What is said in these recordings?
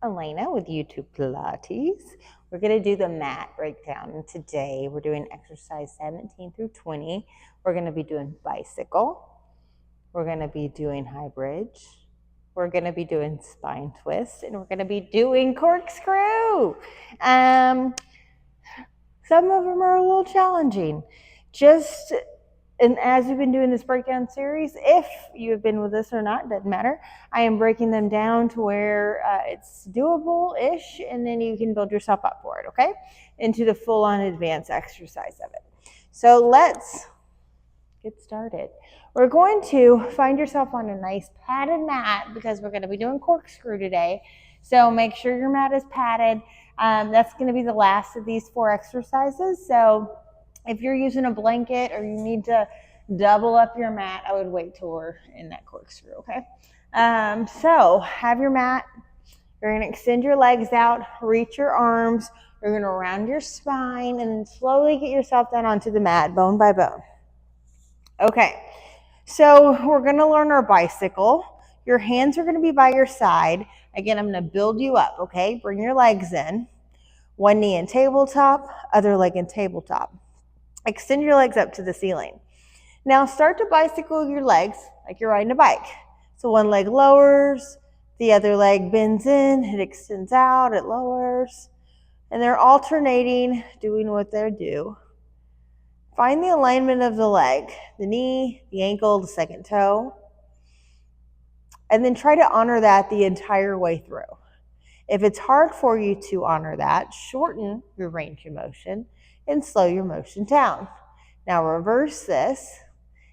Elena with YouTube Pilates. We're going to do the mat breakdown. And today we're doing exercise 17 through 20. We're going to be doing bicycle. We're going to be doing high bridge. We're going to be doing spine twist. And we're going to be doing corkscrew. Some of them are a little challenging. And as we've been doing this breakdown series, if you have been with us or not, doesn't matter. I am breaking them down to where it's doable-ish, and then you can build yourself up for it, okay? Into the full-on advanced exercise of it. So let's get started. We're going to find yourself on a nice padded mat because we're going to be doing corkscrew today. So make sure your mat is padded. That's going to be the last of these 4 exercises. So if you're using a blanket or you need to double up your mat, I would wait till we're in that corkscrew, okay? So have your mat. You're going to extend your legs out, reach your arms. You're going to round your spine and then slowly get yourself down onto the mat, bone by bone. Okay, so we're going to learn our bicycle. Your hands are going to be by your side. Again, I'm going to build you up, okay? Bring your legs in. One knee in tabletop, other leg in tabletop. Extend your legs up to the ceiling. Now start to bicycle your legs like you're riding a bike. So one leg lowers, the other leg bends in, it extends out, it lowers, and they're alternating, doing what they do. Find the alignment of the leg, the knee, the ankle, the second toe, and then try to honor that the entire way through. If it's hard for you to honor that, shorten your range of motion and slow your motion down. Now reverse this.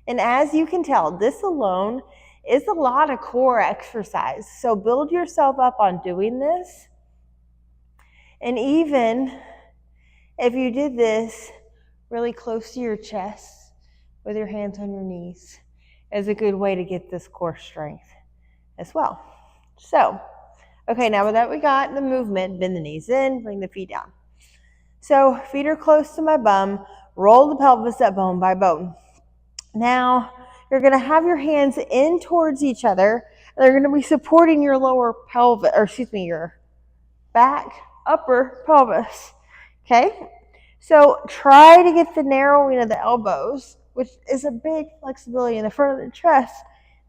And as you can tell, this alone is a lot of core exercise. So build yourself up on doing this. And even if you did this really close to your chest with your hands on your knees, is a good way to get this core strength as well. So, okay, now that we got the movement, bend the knees in, bring the feet down. So feet are close to my bum, roll the pelvis up bone by bone. Now you're going to have your hands in towards each other, and they're going to be supporting your lower pelvis, your back, upper pelvis. Okay? So try to get the narrowing of the elbows, which is a big flexibility in the front of the chest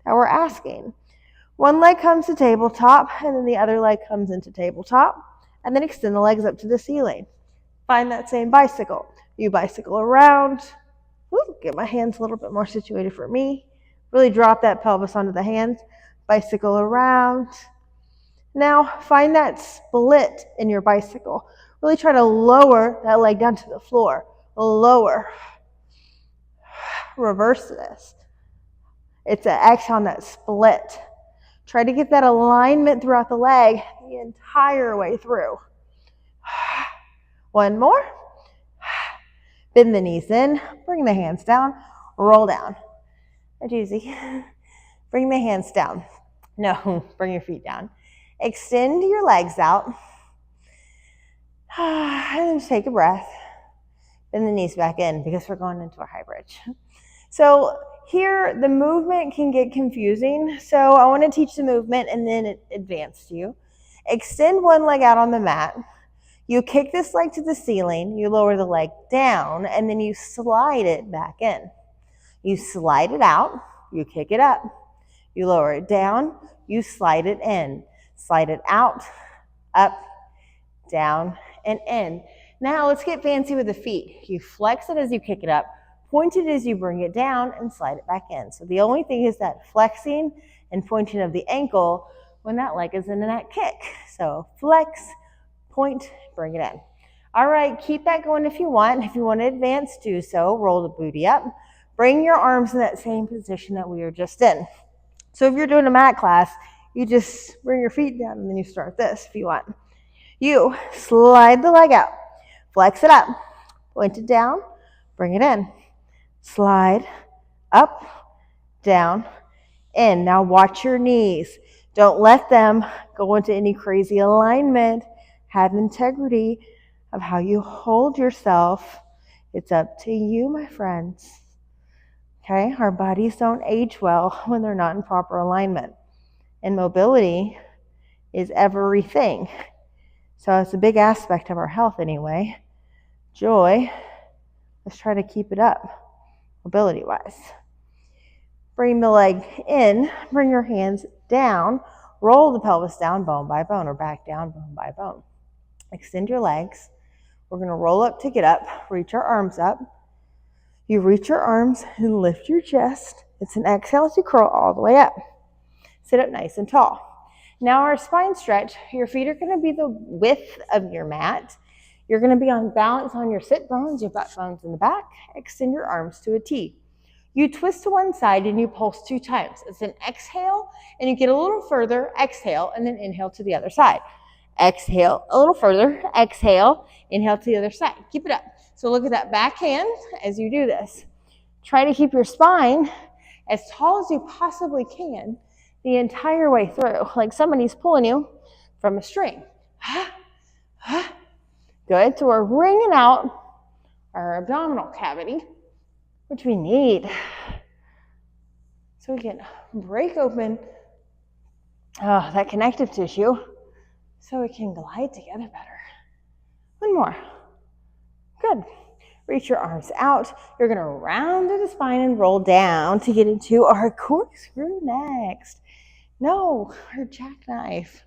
that we're asking. One leg comes to tabletop, and then the other leg comes into tabletop, and then extend the legs up to the ceiling. Find that same bicycle. You bicycle around. Get my hands a little bit more situated for me. Really drop that pelvis onto the hands. Bicycle around. Now find that split in your bicycle. Really try to lower that leg down to the floor. Lower. Reverse this. It's an exhale on that split. Try to get that alignment throughout the leg the entire way through. One more. Bend the knees in, bring the hands down, roll down. That's easy. Bring the hands down. No, bring your feet down. Extend your legs out. And then just take a breath. Bend the knees back in because we're going into a high bridge. So here, the movement can get confusing. So I want to teach the movement and then advance you. Extend one leg out on the mat. You kick this leg to the ceiling, you lower the leg down, and then you slide it back in. You slide it out, you kick it up. You lower it down, you slide it in. Slide it out, up, down, and in. Now let's get fancy with the feet. You flex it as you kick it up, point it as you bring it down, and slide it back in. So the only thing is that flexing and pointing of the ankle when that leg is in that kick. So flex, point, bring it in. All right, keep that going if you want. If you want to advance, do so. Roll the booty up. Bring your arms in that same position that we were just in. So if you're doing a mat class, you just bring your feet down and then you start this if you want. You slide the leg out. Flex it up. Point it down. Bring it in. Slide up, down, in. Now watch your knees. Don't let them go into any crazy alignment. Have integrity of how you hold yourself. It's up to you, my friends. Okay? Our bodies don't age well when they're not in proper alignment. And mobility is everything. So it's a big aspect of our health anyway. Joy, let's try to keep it up, mobility-wise. Bring the leg in, bring your hands down, roll the pelvis down bone by bone, or back down bone by bone. Extend your legs. We're going to roll up to get up, reach our arms up. You reach your arms and lift your chest. It's an exhale as you curl all the way up. Sit up nice and tall. Now our spine stretch, your feet are going to be the width of your mat. You're going to be on balance on your sit bones, your butt bones in the back. Extend your arms to a T. You twist to one side and you pulse 2 times. It's an exhale and you get a little further, exhale, and then inhale to the other side. Exhale, a little further, exhale, inhale to the other side. Keep it up. So look at that back hand as you do this. Try to keep your spine as tall as you possibly can the entire way through, like somebody's pulling you from a string. Good. So we're wringing out our abdominal cavity, which we need so we can break open that connective tissue so we can glide together better. One more. Good. Reach your arms out. You're going to round to the spine and roll down to get into our corkscrew next. No, our jackknife.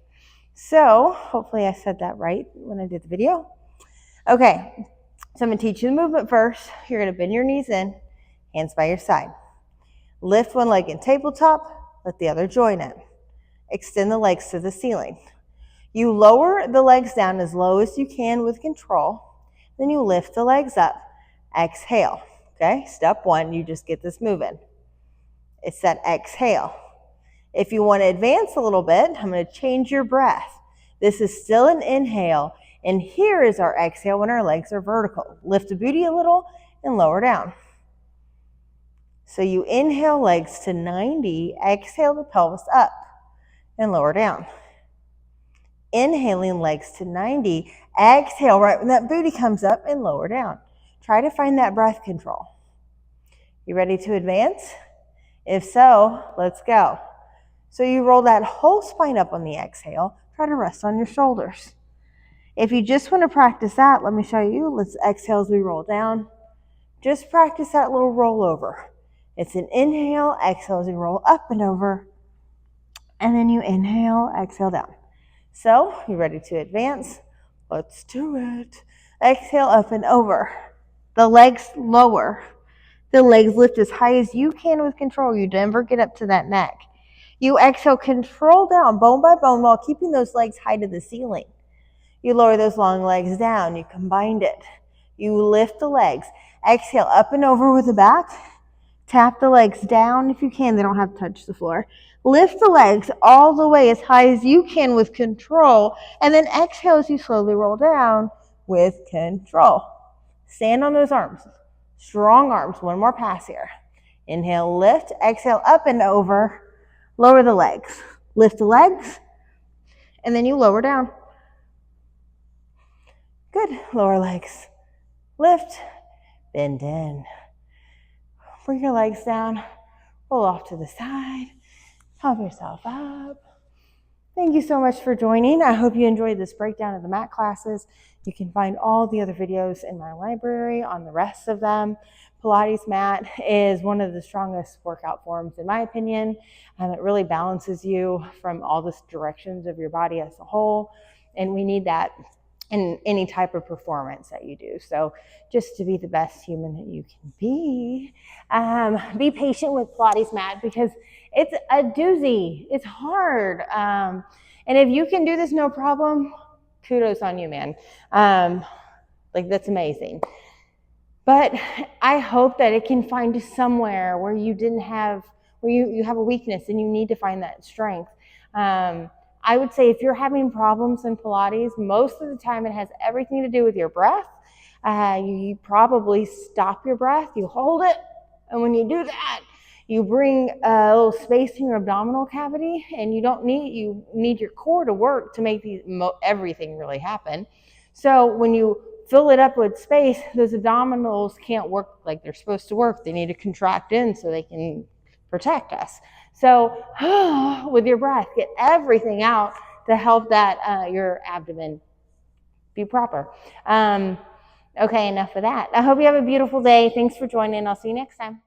So hopefully I said that right when I did the video. Okay, so I'm going to teach you the movement first. You're going to bend your knees in, hands by your side. Lift one leg in tabletop, let the other join it. Extend the legs to the ceiling. You lower the legs down as low as you can with control. Then you lift the legs up. Exhale. Okay, step 1, you just get this moving. It's that exhale. If you want to advance a little bit, I'm going to change your breath. This is still an inhale, and here is our exhale when our legs are vertical. Lift the booty a little and lower down. So you inhale legs to 90, exhale the pelvis up and lower down. Inhaling legs to 90, exhale right when that booty comes up and lower down. Try to find that breath control. You ready to advance? If so, let's go. So you roll that whole spine up on the exhale. Try to rest on your shoulders. If you just want to practice that, let me show you. Let's exhale as we roll down. Just practice that little rollover. It's an inhale, exhale as you roll up and over. And then you inhale, exhale down. So, you ready to advance? Let's do it. Exhale up and over. The legs lower. The legs lift as high as you can with control. You never get up to that neck. You exhale, control down bone by bone while keeping those legs high to the ceiling. You lower those long legs down. You combined it. You lift the legs. Exhale up and over with the back. Tap the legs down if you can. They don't have to touch the floor. Lift the legs all the way as high as you can with control. And then exhale as you slowly roll down with control. Stand on those arms. Strong arms. One more pass here. Inhale, lift. Exhale, up and over. Lower the legs. Lift the legs. And then you lower down. Good. Lower legs. Lift. Bend in. Bring your legs down. Roll off to the side. Pump yourself up. Thank you so much for joining. I hope you enjoyed this breakdown of the mat classes. You can find all the other videos in my library on the rest of them. Pilates mat is one of the strongest workout forms in my opinion. It really balances you from all the directions of your body as a whole. And we need that in any type of performance that you do. So just to be the best human that you can be patient with Pilates mat because it's a doozy. It's hard. And if you can do this no problem, kudos on you, man. Like that's amazing. But I hope that it can find you somewhere where you have a weakness and you need to find that strength. I would say if you're having problems in Pilates, most of the time it has everything to do with your breath. You probably stop your breath, you hold it, and when you do that, you bring a little space in your abdominal cavity, and you need your core to work to make everything really happen. So when you fill it up with space, those abdominals can't work like they're supposed to work. They need to contract in so they can protect us. So with your breath, get everything out to help that your abdomen be proper. Okay, enough of that. I hope you have a beautiful day. Thanks for joining. I'll see you next time.